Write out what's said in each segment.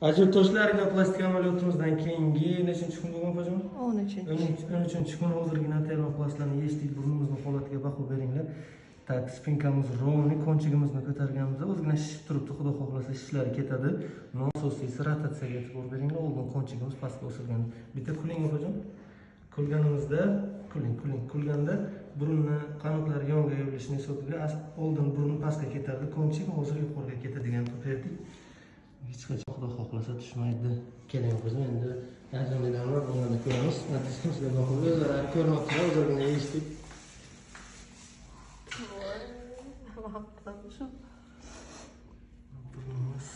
Ajiotajlar plastik amaliyotimizdan keyingi nechinchi kun bo'lgan hojam? 13. 13 kun hozirgina termoplastlarni yechdik, burnimizning holatiga baho beringlar. Tak, spinkamiz rovni, konchigimizni ko'targanimizda o'zgina shishib turibdi, xudo xohlasa shishlari ketadi. Asosiysi rotatsiyaga e'tibor beringlar, oldin konchigimiz pastga osilgan. Bitta kuling hojam. Kulganimizda, kulganda burunni qanotlari yonga yo'lishini hisobiga oldin burun pastga ketardi, konchig hozir yuqoriga ketadigan turib berdik. Hech qachon xudo xohlasa tushmaydi. Keling biz endi ajinlarni bundan ko'ramiz. Natijamizga boqib o'zlari ko'rmoqchilar, o'zlarini eshitdik. Burnimiz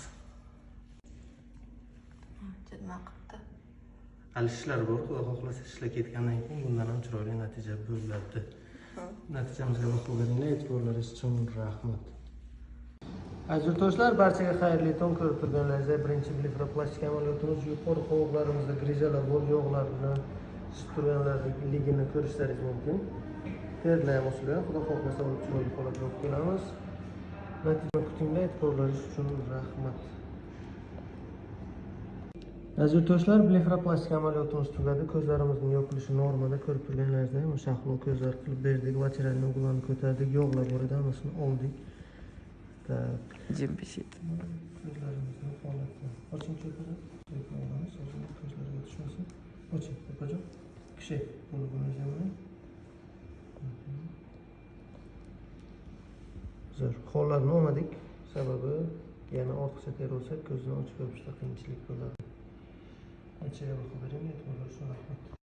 alishlar bor, xudo xohlasa ishlar ketgandan keyin bundan ham chiroyli natija bo'ladi. Natijamizga baho beringlar, e'tiborlaringiz uchun rahmat. Ajiotajlar, barchaga xayrli tong. Ko'rib turganlaringizdek, birinchi blefroplastik amaliyotimiz yuqori qovoqlarimizda grizalar bor, yog'larni shishib turganligini ko'rishlaringiz mumkin. Terlar ham osilgan, xudo xohlasa chiroyli holatga olib kelamiz. Natijani kutinglar, e'tiborlaringiz uchun rahmat. Ajiotajlar, blefroplastik amaliyotimiz tugadi. Ko'zlarimizning yopilishi normada, ko'rib turganlaringizdek, shahlo ko'zlar qilib berdik, lateral noglarni ko'tardik, yog'lar bor edi, hammasini oldik. Jim pishit. Ko'zlarimizning holati. Oching ko'zlarni. Ko'zlarga tushmasin. Oching, opajon. Kishi bo'lib o'rnatyapman. Zo'r. Hollarni olmadik. Sababi yana ortiqcha ter olsa ko'zni ochib ko'rishda qiyinchilik bo'ladi. Anchaga baho bering, e'tiborlar uchun rahmat.